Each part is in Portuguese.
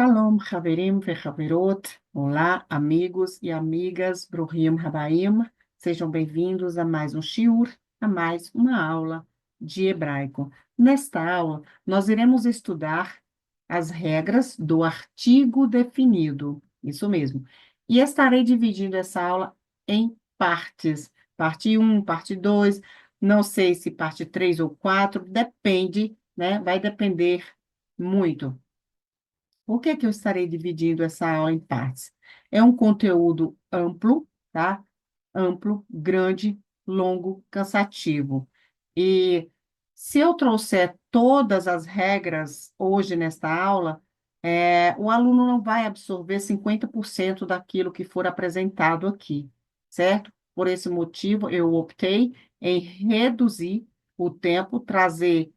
Shalom, Haverim vechaverot. Olá, amigos e amigas, Bruhim Habaim. Sejam bem-vindos a mais um shiur, a mais uma aula de hebraico. Nesta aula, nós iremos estudar as regras do artigo definido. Isso mesmo. E estarei dividindo essa aula em partes. Parte um, parte 2. Não sei se parte 3 ou 4, depende, né? Vai depender muito. Por que que eu estarei dividindo essa aula em partes? É um conteúdo amplo, tá? Amplo, grande, longo, cansativo. E se eu trouxer todas as regras hoje nesta aula, o aluno não vai absorver 50% daquilo que for apresentado aqui, certo? Por esse motivo, eu optei em reduzir o tempo, trazer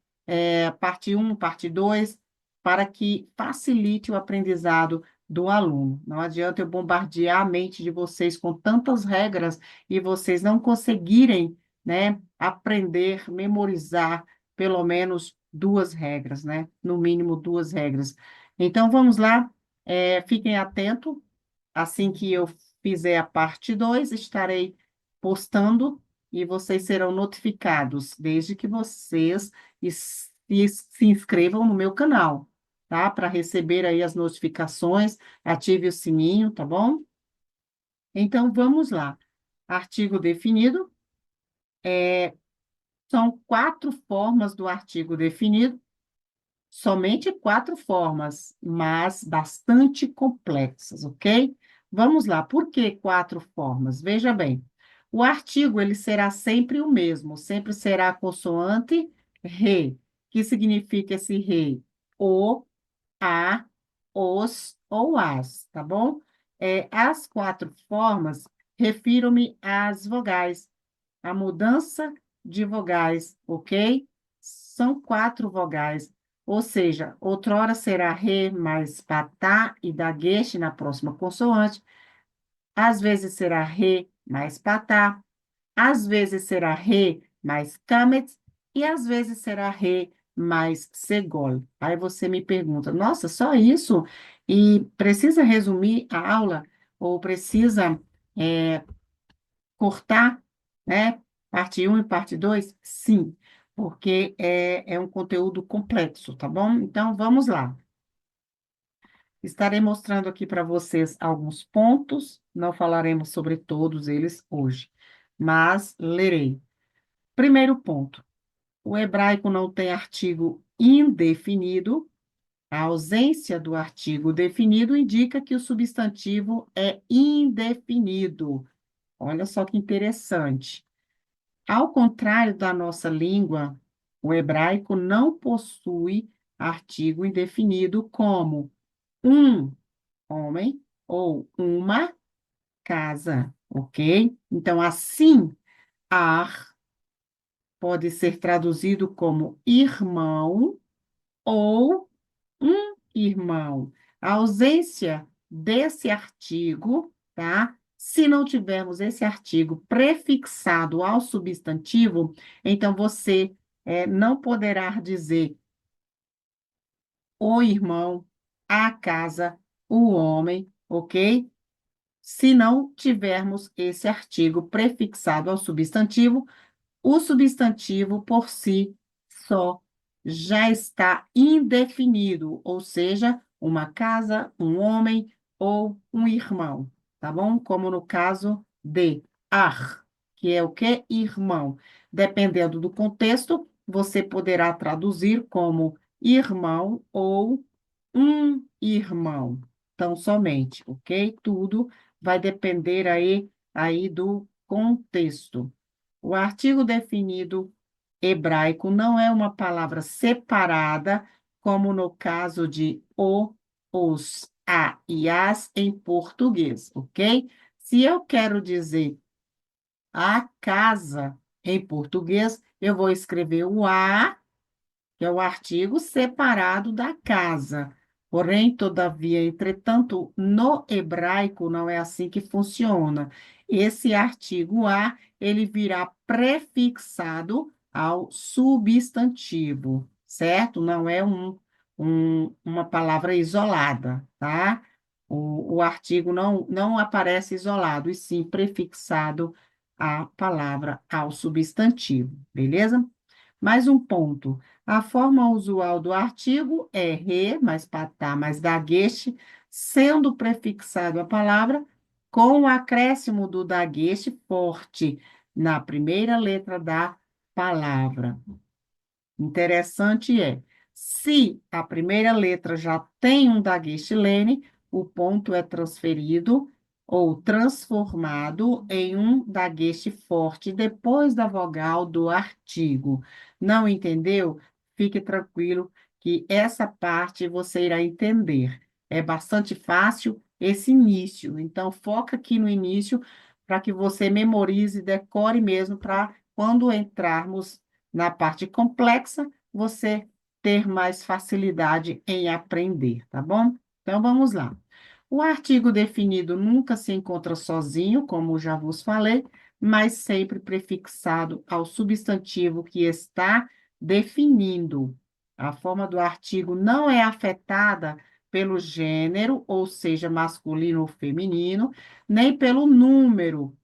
parte um, parte 2 para que facilite o aprendizado do aluno. Não adianta eu bombardear a mente de vocês com tantas regras e vocês não conseguirem, né, aprender, memorizar pelo menos duas regras, né? No mínimo duas regras. Então, vamos lá, fiquem atentos. Assim que eu fizer a parte 2, estarei postando e vocês serão notificados, desde que vocês se inscrevam no meu canal, tá? Para receber aí as notificações, ative o sininho, tá bom? Então, vamos lá. Artigo definido, são quatro formas do artigo definido, somente quatro formas, mas bastante complexas, ok? Vamos lá, por que quatro formas? Veja bem, o artigo ele será sempre o mesmo, sempre será a consoante re, que significa esse re? O, a, os ou as, tá bom? As quatro formas refiro-me às vogais, a mudança de vogais, ok? São quatro vogais, ou seja, outrora será re mais patá e dagueche na próxima consoante, às vezes será re mais patá, às vezes será re mais kamet e às vezes será re mais segol. Aí você me pergunta, nossa, só isso? E precisa resumir a aula? Ou precisa cortar, né? Parte um e parte 2? Sim, porque é um conteúdo complexo, tá bom? Então, vamos lá. Estarei mostrando aqui para vocês alguns pontos, não falaremos sobre todos eles hoje, mas lerei. Primeiro ponto, o hebraico não tem artigo indefinido. A ausência do artigo definido indica que o substantivo é indefinido. Olha só que interessante. Ao contrário da nossa língua, o hebraico não possui artigo indefinido como um homem ou uma casa, ok? Então, assim, ar pode ser traduzido como irmão ou um irmão. A ausência desse artigo, tá? Se não tivermos esse artigo prefixado ao substantivo, então você não poderá dizer o irmão, a casa, o homem, ok? Se não tivermos esse artigo prefixado ao substantivo, o substantivo por si só já está indefinido, ou seja, uma casa, um homem ou um irmão, tá bom? Como no caso de ar, que é o que? Irmão. Dependendo do contexto, você poderá traduzir como irmão ou um irmão. Então, somente, ok? Tudo vai depender aí do contexto. O artigo definido hebraico não é uma palavra separada, como no caso de o, os, a e as em português, ok? Se eu quero dizer a casa em português, eu vou escrever o a, que é o artigo separado da casa. Porém, todavia, entretanto, no hebraico não é assim que funciona. Esse artigo a, ele virá prefixado ao substantivo, certo? Não é uma palavra isolada, tá? O artigo não aparece isolado, e sim prefixado à palavra, ao substantivo, beleza? Mais um ponto. A forma usual do artigo é re, mais patá, mais dagueste, sendo prefixado a palavra com o acréscimo do dagueste forte na primeira letra da palavra. Interessante é, se a primeira letra já tem um daguestilene, o ponto é transferido ou transformado em um dagueste forte depois da vogal do artigo. Não entendeu? Fique tranquilo que essa parte você irá entender. É bastante fácil esse início, então foca aqui no início para que você memorize, decore mesmo para quando entrarmos na parte complexa, você ter mais facilidade em aprender, tá bom? Então, vamos lá. O artigo definido nunca se encontra sozinho, como já vos falei, mas sempre prefixado ao substantivo que está definindo. A forma do artigo não é afetada pelo gênero, ou seja, masculino ou feminino, nem pelo número,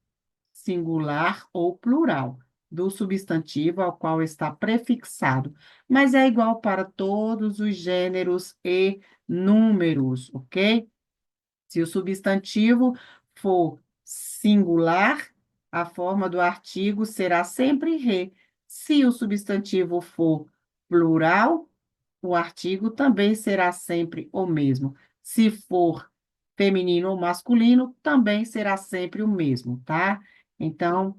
singular ou plural, do substantivo ao qual está prefixado, mas é igual para todos os gêneros e números, ok? Se o substantivo for singular, a forma do artigo será sempre re. Se o substantivo for plural, o artigo também será sempre o mesmo. Se for feminino ou masculino, também será sempre o mesmo, tá? Então,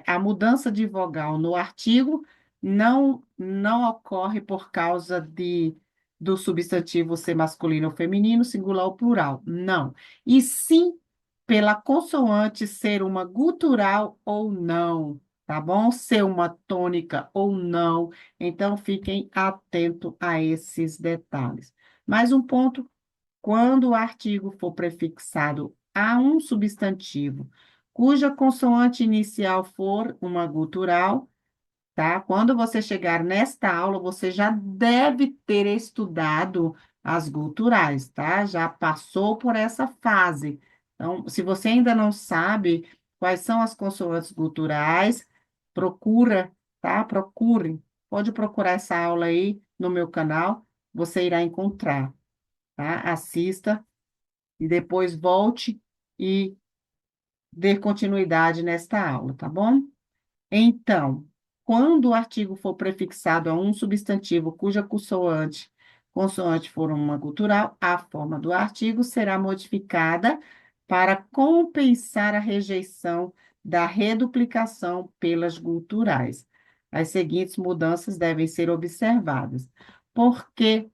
a mudança de vogal no artigo não ocorre por causa do substantivo ser masculino ou feminino, singular ou plural. Não. E sim pela consoante ser uma gutural ou não, tá bom? Ser uma tônica ou não. Então, fiquem atentos a esses detalhes. Mais um ponto: quando o artigo for prefixado a um substantivo, cuja consoante inicial for uma gutural, tá? Quando você chegar nesta aula, você já deve ter estudado as guturais, tá? Já passou por essa fase. Então, se você ainda não sabe quais são as consoantes guturais, procura, tá? Procure. Pode procurar essa aula aí no meu canal, você irá encontrar, tá? Assista e depois volte e dê continuidade nesta aula, tá bom? Então, quando o artigo for prefixado a um substantivo cuja consoante for uma gutural, a forma do artigo será modificada para compensar a rejeição da reduplicação pelas guturais. As seguintes mudanças devem ser observadas. Por que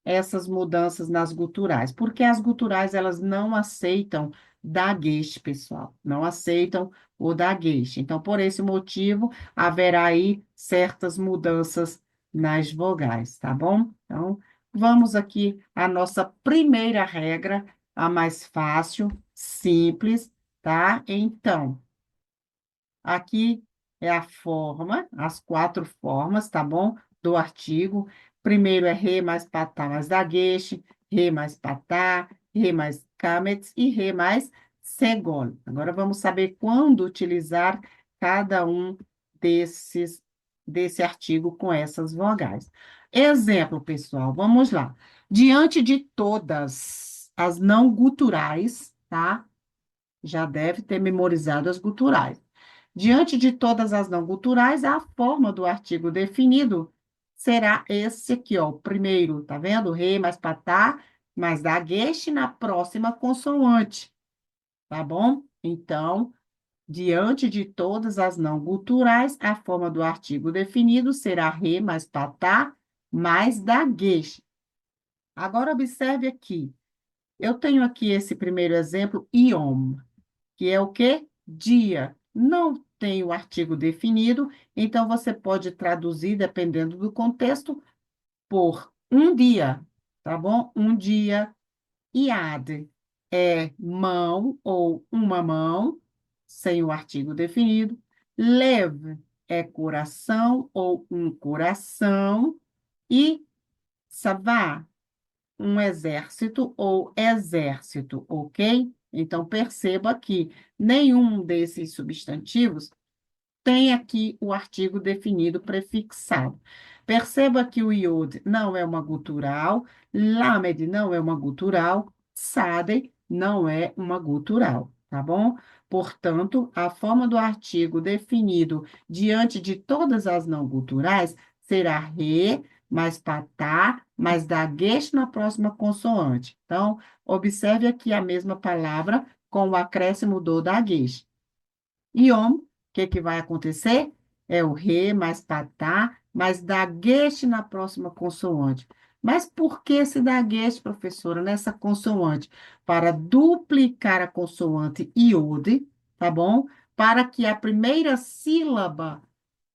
essas mudanças nas guturais? Porque as guturais, elas não aceitam dagueste, pessoal, não aceitam o dagueste. Então, por esse motivo, haverá aí certas mudanças nas vogais, tá bom? Então, vamos aqui à nossa primeira regra, a mais fácil, simples, tá? Então, aqui é a forma, as quatro formas, tá bom? Do artigo. Primeiro é re mais patá mais dagueche, re mais patá, re mais cametes e re mais segol. Agora vamos saber quando utilizar cada um desse artigo com essas vogais. Exemplo, pessoal, vamos lá. Diante de todas as não guturais, tá? Já deve ter memorizado as guturais. Diante de todas as não guturais, a forma do artigo definido será esse aqui, ó. O primeiro, tá vendo? Rei mais patá, mais dagueche na próxima consoante, tá bom? Então, diante de todas as não guturais, a forma do artigo definido será re mais patá mais dagueche. Agora, observe aqui. Eu tenho aqui esse primeiro exemplo, iom, que é o quê? Dia. Não tem o artigo definido, então você pode traduzir, dependendo do contexto, por um dia, tá bom? Um dia. Iad é mão ou uma mão, sem o artigo definido. Lev é coração ou um coração. E Ça va? Um exército ou exército, ok? Então, perceba que nenhum desses substantivos tem aqui o artigo definido prefixado. Perceba que o iod não é uma gutural, lamed não é uma gutural, sade não é uma gutural, tá bom? Portanto, a forma do artigo definido diante de todas as não guturais será re, mais patá, mais daguesh na próxima consoante. Então, observe aqui a mesma palavra com o acréscimo do daguesh. Yom, o que que vai acontecer? É o re mais patá, mais daguete na próxima consoante. Mas por que esse daguete, professora, nessa consoante? Para duplicar a consoante iode, tá bom? Para que a primeira sílaba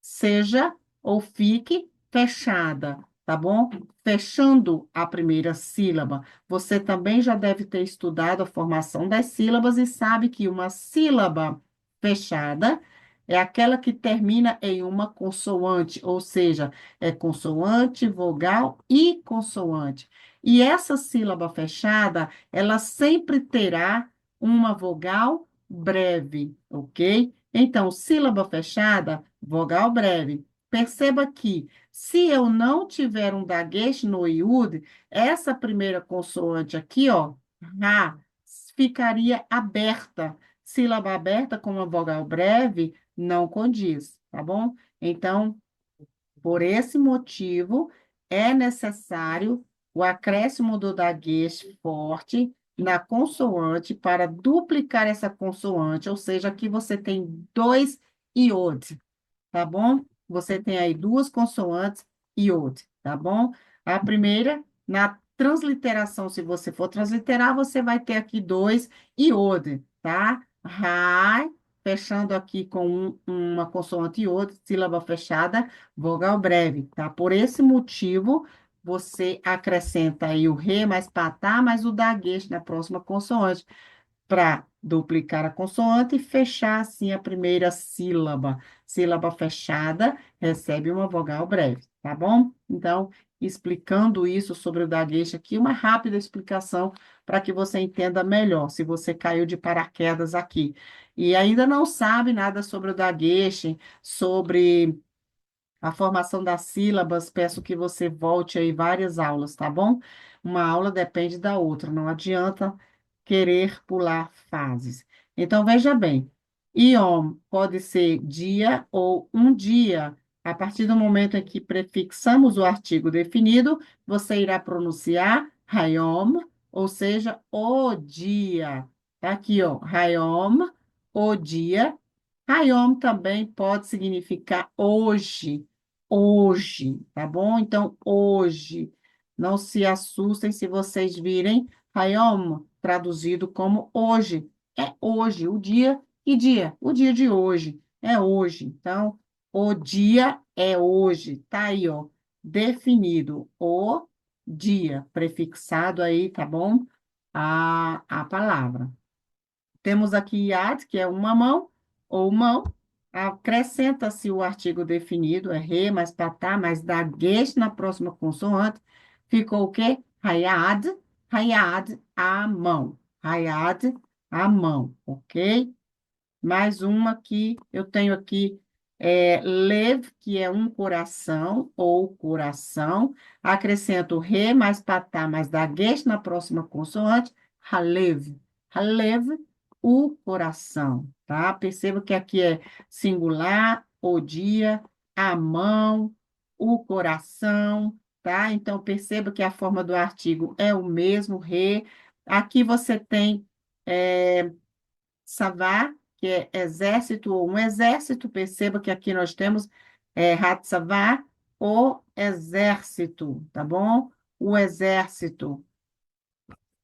seja ou fique fechada, tá bom? Fechando a primeira sílaba. Você também já deve ter estudado a formação das sílabas e sabe que uma sílaba fechada é aquela que termina em uma consoante, ou seja, é consoante, vogal e consoante. E essa sílaba fechada, ela sempre terá uma vogal breve, ok? Então, sílaba fechada, vogal breve. Perceba que, se eu não tiver um dagueche no iude, essa primeira consoante aqui, ó, ra, ficaria aberta. Sílaba aberta com uma vogal breve não condiz, tá bom? Então, por esse motivo, é necessário o acréscimo do dagueche forte na consoante para duplicar essa consoante, ou seja, aqui você tem dois iodes, tá bom? Você tem aí duas consoantes iod, tá bom? A primeira, na transliteração, se você for transliterar, você vai ter aqui dois iod, tá? Rai, fechando aqui com uma consoante iod, sílaba fechada, vogal breve, tá? Por esse motivo, você acrescenta aí o re mais patá, mais o dagueche na próxima consoante para duplicar a consoante e fechar assim a primeira sílaba. Sílaba fechada recebe uma vogal breve, tá bom? Então, explicando isso sobre o dagueche aqui, uma rápida explicação para que você entenda melhor, se você caiu de paraquedas aqui. E ainda não sabe nada sobre o dagueche, sobre a formação das sílabas, peço que você volte aí várias aulas, tá bom? Uma aula depende da outra, não adianta querer pular fases. Então, veja bem, iom pode ser dia ou um dia. A partir do momento em que prefixamos o artigo definido, você irá pronunciar hayom, ou seja, o dia. Tá aqui, ó, hayom, o dia. Hayom também pode significar hoje, hoje, tá bom? Então, hoje. Não se assustem se vocês virem Hayom traduzido como hoje. É hoje, o dia, que dia? O dia de hoje, é hoje. Então, o dia é hoje, tá aí, ó, definido o dia, prefixado aí, tá bom? A palavra. Temos aqui iad, que é uma mão ou mão. Acrescenta-se o artigo definido, é re, mais patá, mais daguesh na próxima consoante. Ficou o quê? Hayad, hayad, a mão. Hayad, a mão, ok? Mais uma que eu tenho aqui, lev, que é um coração ou coração. Acrescento re mais patá mais daguesh na próxima consoante. Halev. Halev, o coração, tá? Perceba que aqui é singular, o dia, a mão, o coração, tá? Então, perceba que a forma do artigo é o mesmo, re. Aqui você tem. Savá, que é exército ou um exército, perceba que aqui nós temos Hatsavá, o exército, tá bom? O exército,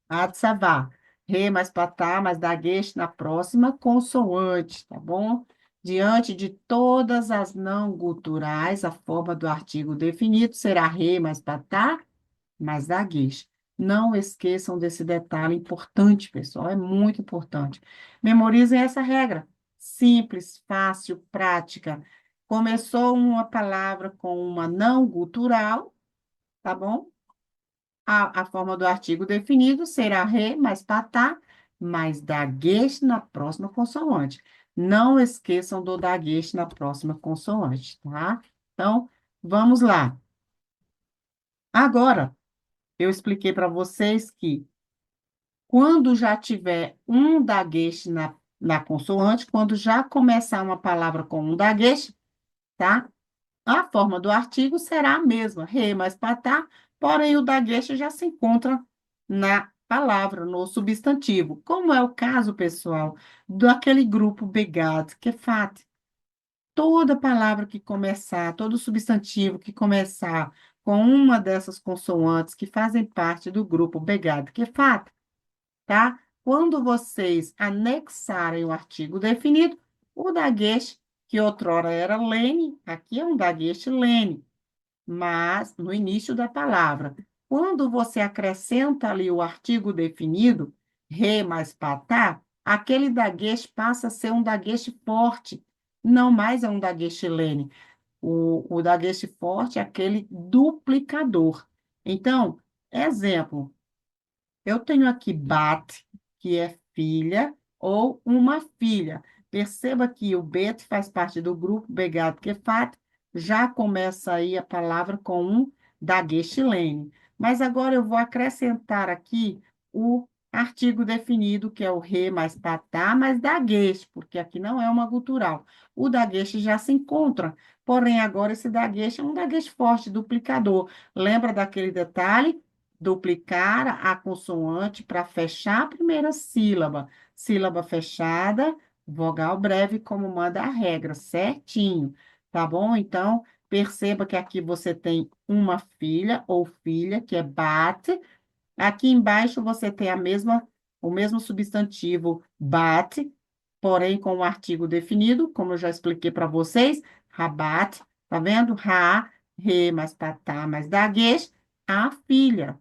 Hatsavá, re mais patá, mais daguesh na próxima consoante, tá bom? Diante de todas as não guturais, a forma do artigo definido será re mais patá, mais daguesh. Não esqueçam desse detalhe importante, pessoal, é muito importante. Memorizem essa regra. Simples, fácil, prática. Começou uma palavra com uma não gutural, tá bom? a forma do artigo definido será re mais patá, mais dagueste na próxima consoante. Não esqueçam do dagueste na próxima consoante, tá? Então, vamos lá. Agora, eu expliquei para vocês que quando já tiver um dagueste na consoante, quando já começar uma palavra com um dagueste, tá? A forma do artigo será a mesma, re mais patá, porém o dagueste já se encontra na palavra, no substantivo. Como é o caso, pessoal, daquele grupo begado, que é fato. Toda palavra que começar, todo substantivo que começar com uma dessas consoantes que fazem parte do grupo begado, que é fato, tá? Quando vocês anexarem o artigo definido, o dagueste, que outrora era lene, aqui é um dagueste lene, mas no início da palavra. Quando você acrescenta ali o artigo definido, re mais patá, aquele dagueste passa a ser um dagueste forte, não mais é um dagueste lene. O dagueste forte é aquele duplicador. Então, exemplo, eu tenho aqui Bat, que é filha ou uma filha. Perceba que o Bet faz parte do grupo Begado Kefat, já começa aí a palavra com um daguestilene. Mas agora eu vou acrescentar aqui o artigo definido, que é o re mais patá mais dagueste, porque aqui não é uma gutural. O dagueste já se encontra, porém agora esse dagueste é um dagueste forte, duplicador. Lembra daquele detalhe? Duplicar a consoante para fechar a primeira sílaba. Sílaba fechada, vogal breve, como manda a regra, certinho. Tá bom? Então, perceba que aqui você tem uma filha ou filha, que é bate. Aqui embaixo você tem o mesmo substantivo bate, porém com o artigo definido, como eu já expliquei para vocês, rabate, tá vendo? Ra, re, mais patá, mais daguês, a filha.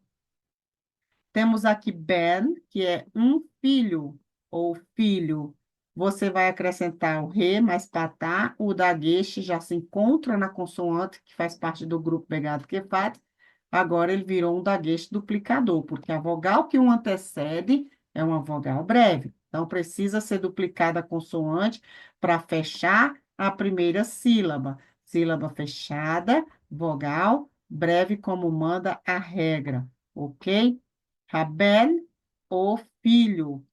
Temos aqui Ben, que é um filho ou filho. Você vai acrescentar o re mais patá, o dagueste já se encontra na consoante, que faz parte do grupo pegado que faz. Agora ele virou um dagueste duplicador, porque a vogal que o antecede é uma vogal breve. Então, precisa ser duplicada a consoante para fechar a primeira sílaba. Sílaba fechada, vogal breve, como manda a regra, ok? Rabel, o filho.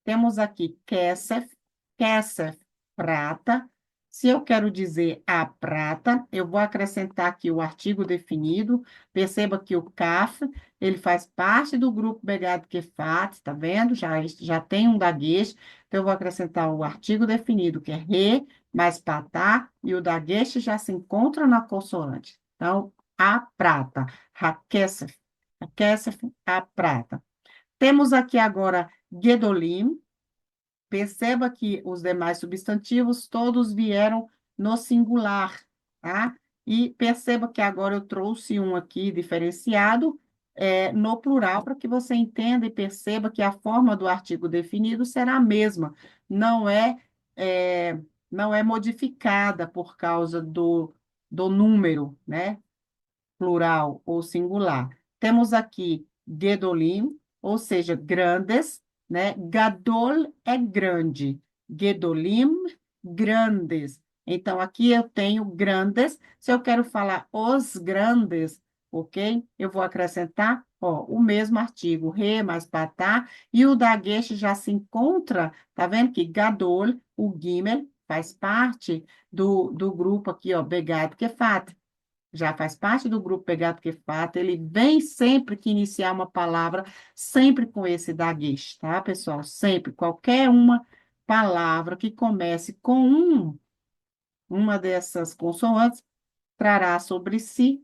Temos aqui Kesef, Kesef, prata. Se eu quero dizer a prata, eu vou acrescentar aqui o artigo definido. Perceba que o Kaf, ele faz parte do grupo Begado Kefat, tá vendo? Já tem um daguês. Então, eu vou acrescentar o artigo definido, que é re, mais patá, e o daguês já se encontra na consoante. Então, a prata, a Kesef, a prata. Temos aqui agora Gedolim. Perceba que os demais substantivos todos vieram no singular, tá? E perceba que agora eu trouxe um aqui diferenciado no plural, para que você entenda e perceba que a forma do artigo definido será a mesma, não é, é, não é modificada por causa do número, né? Plural ou singular. Temos aqui Gedolim, ou seja, grandes, né? Gadol é grande. Gedolim, grandes. Então, aqui eu tenho grandes. Se eu quero falar os grandes, ok? Eu vou acrescentar, ó, o mesmo artigo, re mais patá, e o dagueche já se encontra, tá vendo que Gadol, o Gimel, faz parte do grupo aqui, ó, Begado Kefat, já faz parte do grupo Pegado que Fata, ele vem sempre que iniciar uma palavra, sempre com esse daguês, tá, pessoal? Sempre, qualquer uma palavra que comece com uma dessas consoantes, trará sobre si,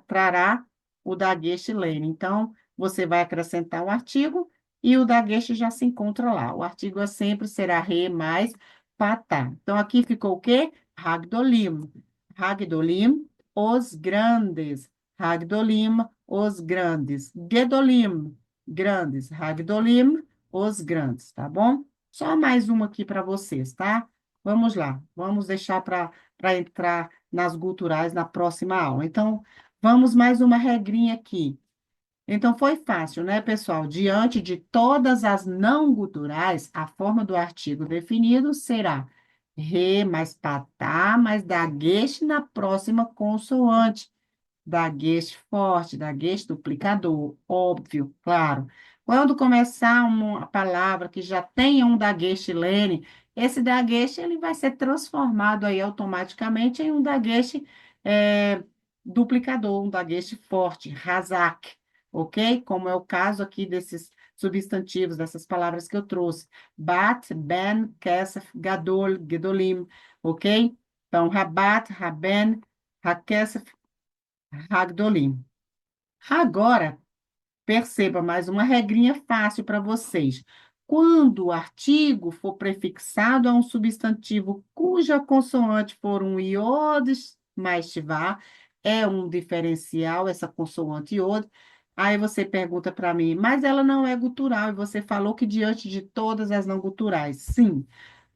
trará o dagueste lene. Então, você vai acrescentar o artigo e o dagueste já se encontra lá. O artigo é sempre será re mais patá. Então, aqui ficou o quê? Ragdolim. Ragdolim, os grandes. Ragdolim, os grandes. Gedolim, grandes. Ragdolim, os grandes, tá bom? Só mais uma aqui para vocês, tá? Vamos lá. Vamos deixar para entrar nas guturais na próxima aula. Então, vamos mais uma regrinha aqui. Então, foi fácil, né, pessoal? Diante de todas as não guturais, a forma do artigo definido será re mais patá mais dagueste na próxima consoante. Dagueste forte, dagueste duplicador, óbvio, claro. Quando começar uma palavra que já tenha um dagueste lene, esse dagueste ele vai ser transformado aí automaticamente em um dagueste duplicador, um dagueste forte, razak, ok? Como é o caso aqui desses substantivos, dessas palavras que eu trouxe. Bat, ben, kesef, gadol, gedolim, ok? Então, rabat, raben, hakesef, Hagdolim. Agora, perceba mais uma regrinha fácil para vocês. Quando o artigo for prefixado a um substantivo cuja consoante for um iod mais tivar, é um diferencial, essa consoante iod. Aí você pergunta para mim, mas ela não é gutural, e você falou que diante de todas as não guturais. Sim,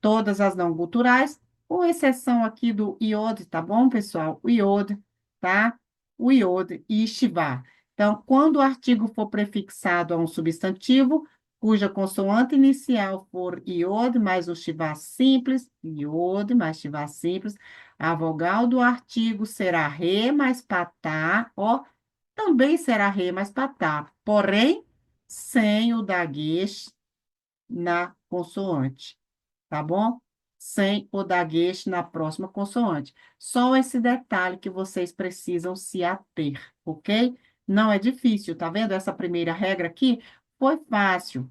todas as não guturais, com exceção aqui do iod, tá bom, pessoal? O iod, tá? O iod e estivar. Então, quando o artigo for prefixado a um substantivo, cuja consoante inicial for iod mais o estivar simples, iod mais estivar simples, a vogal do artigo será re mais patá, ó, também será re mais patá, porém, sem o daguês na consoante, tá bom? Sem o daguete na próxima consoante. Só esse detalhe que vocês precisam se ater, ok? Não é difícil, tá vendo? Essa primeira regra aqui foi fácil.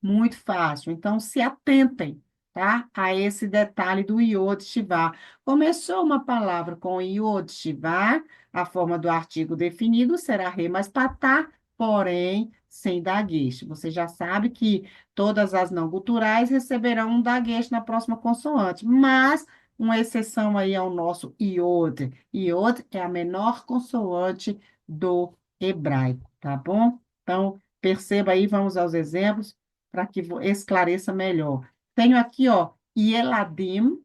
Muito fácil. Então, se atentem, tá? A esse detalhe do iod estivar. Começou uma palavra com iod estivar, a forma do artigo definido será re mais patá, porém sem dagueste. Você já sabe que todas as não guturais receberão um dagueste na próxima consoante, mas uma exceção aí ao nosso iod. Iod é a menor consoante do hebraico, tá bom? Então, perceba aí, vamos aos exemplos para que esclareça melhor. Tenho aqui, ó, Yeladim,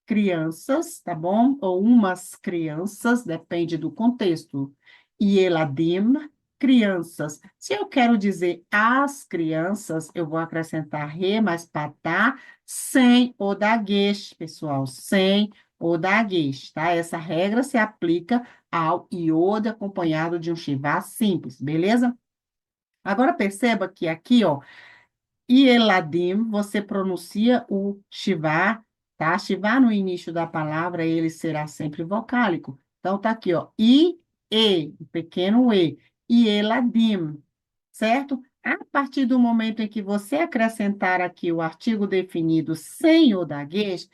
crianças, tá bom? Ou umas crianças, depende do contexto. Yeladim, crianças. Se eu quero dizer as crianças, eu vou acrescentar re mais patá, sem o daguesh, pessoal, sem o daguesh, tá? Essa regra se aplica ao iod acompanhado de um shivá simples, beleza? Agora perceba que aqui, ó, e Eladim, você pronuncia o Shivá, tá? Shivá no início da palavra, ele será sempre vocálico. Então, tá aqui, ó. O pequeno E. E Eladim, certo? A partir do momento em que você acrescentar aqui o artigo definido sem o daguês,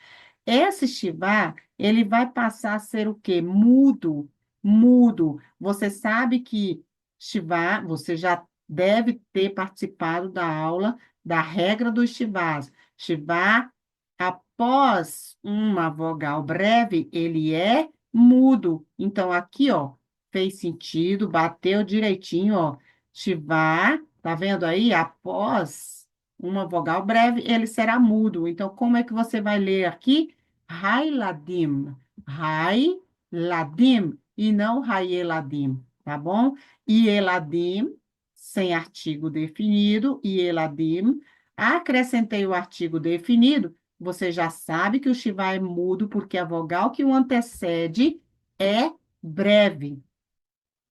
esse Shivá, ele vai passar a ser o quê? Mudo, mudo. Você sabe que Shivá, você já deve ter participado da aula da regra dos Shivás. Shivá, após uma vogal breve, ele é mudo. Então, aqui, ó, fez sentido, bateu direitinho, ó. Shivá, tá vendo aí? Após uma vogal breve, ele será mudo. Então, como é que você vai ler aqui? Hailadim. Hailadim. E não Haieladim, tá bom? Ieladim, sem artigo definido. Ieladim. Acrescentei o artigo definido. Você já sabe que o Shivá é mudo porque a vogal que o antecede é breve.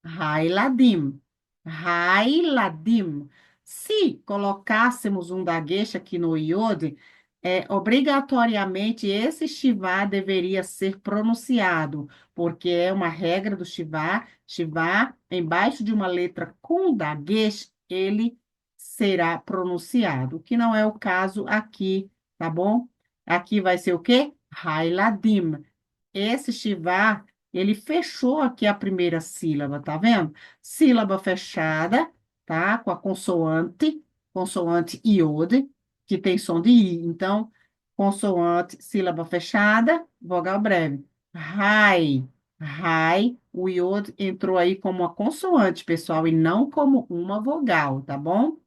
Hailadim. Hailadim. Se colocássemos um daguesh aqui no iode, obrigatoriamente esse shivá deveria ser pronunciado, porque é uma regra do shivá. Shivá, embaixo de uma letra com daguesh, ele será pronunciado, o que não é o caso aqui, tá bom? Aqui vai ser o quê? Hailadim. Esse Shivá, ele fechou aqui a primeira sílaba, tá vendo? Sílaba fechada, tá? Com a consoante iode, que tem som de i. Então, consoante, sílaba fechada, vogal breve. Rai, rai, o iode entrou aí como uma consoante, pessoal, e não como uma vogal, tá bom?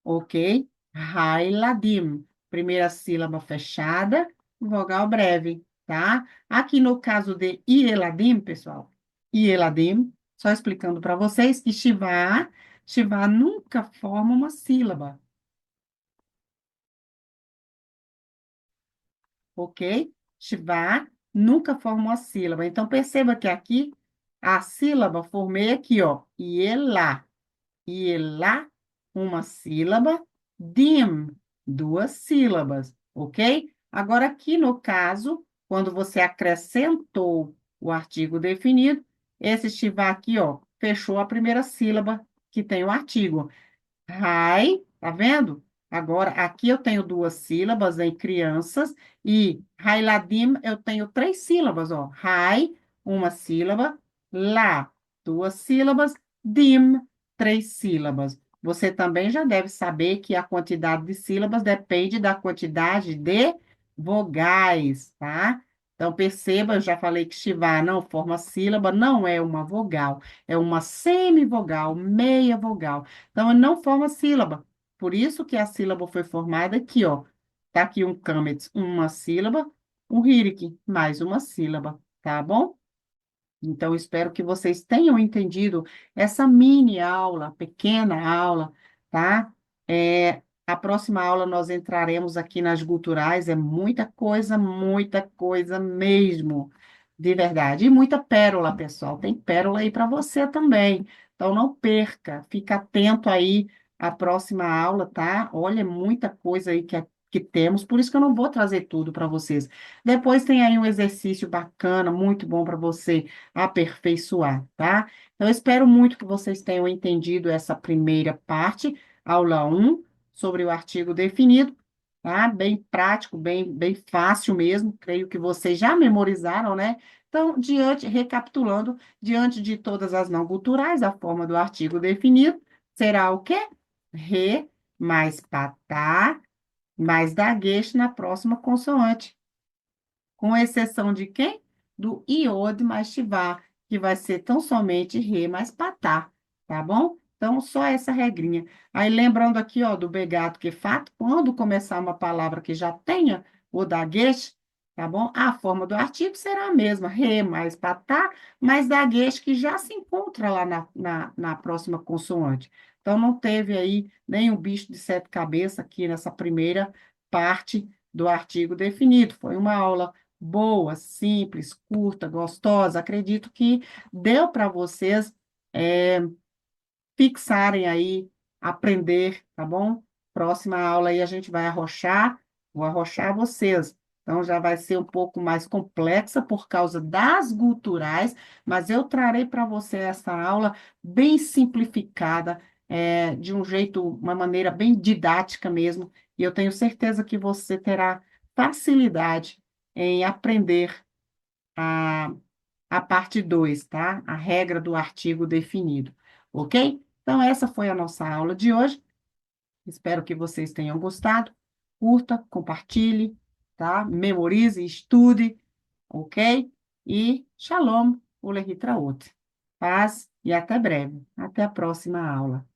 Ok? Hailadim. Primeira sílaba fechada, vogal breve, tá? Aqui no caso de Ieladim, pessoal, Ieladim, Só explicando para vocês que Shiva nunca forma uma sílaba, ok? Shiva nunca forma uma sílaba. Então, perceba que aqui a sílaba formei aqui, ó, Ielá. Ielá, uma sílaba. Dim, duas sílabas, ok? Agora, aqui no caso, quando você acrescentou o artigo definido, esse Shiva aqui, ó, fechou a primeira sílaba que tem o artigo. Rai, tá vendo? Agora, aqui eu tenho duas sílabas em crianças e Hailadim eu tenho três sílabas, ó. Rai, uma sílaba, lá, duas sílabas, dim, três sílabas. Você também já deve saber que a quantidade de sílabas depende da quantidade de vogais, tá? Então, perceba, eu já falei que Shiva não forma sílaba, não é uma vogal, é uma semivogal, meia vogal. Então, ele não forma sílaba. Por isso que a sílaba foi formada aqui, ó. Tá aqui um câmetz, uma sílaba, um hirik, mais uma sílaba, tá bom? Então, espero que vocês tenham entendido essa mini aula, pequena aula, tá? A próxima aula nós entraremos aqui nas guturais, é muita coisa mesmo, de verdade. E muita pérola, pessoal. Tem pérola aí para você também. Então, não perca, fica atento aí à próxima aula, tá? Olha, muita coisa aí que temos, por isso que eu não vou trazer tudo para vocês. Depois tem aí um exercício bacana, muito bom para você aperfeiçoar, tá? Então, eu espero muito que vocês tenham entendido essa primeira parte, aula um sobre o artigo definido, tá? Bem prático, bem fácil mesmo, creio que vocês já memorizaram, né? Então, recapitulando, diante de todas as não guturais, a forma do artigo definido será o quê? Re mais patá mais dagueche na próxima consoante com exceção de quem? Do iode mais Shivá, que vai ser tão somente Rê mais Patá, tá bom? Então, só essa regrinha. Aí, lembrando aqui, ó, do Begato que fato, quando começar uma palavra que já tenha o dagueche, tá bom? A forma do artigo será a mesma, Rê mais Patá, mais dagueche, que já se encontra lá na próxima consoante. Então, não teve aí nenhum bicho de sete cabeças aqui nessa primeira parte do artigo definido. Foi uma aula boa, simples, curta, gostosa. Acredito que deu para vocês é, fixarem aí, aprender, tá bom? Próxima aula aí a gente vai arrochar, vou arrochar vocês. Então já vai ser um pouco mais complexa por causa das guturais, mas eu trarei para você essa aula bem simplificada, de um jeito, uma maneira bem didática mesmo, e eu tenho certeza que você terá facilidade em aprender a, a parte 2, tá? A regra do artigo definido, ok? Então, essa foi a nossa aula de hoje. Espero que vocês tenham gostado. Curta, compartilhe, tá? Memorize, estude, ok? E shalom, ulehitra out. Paz e até breve. Até a próxima aula.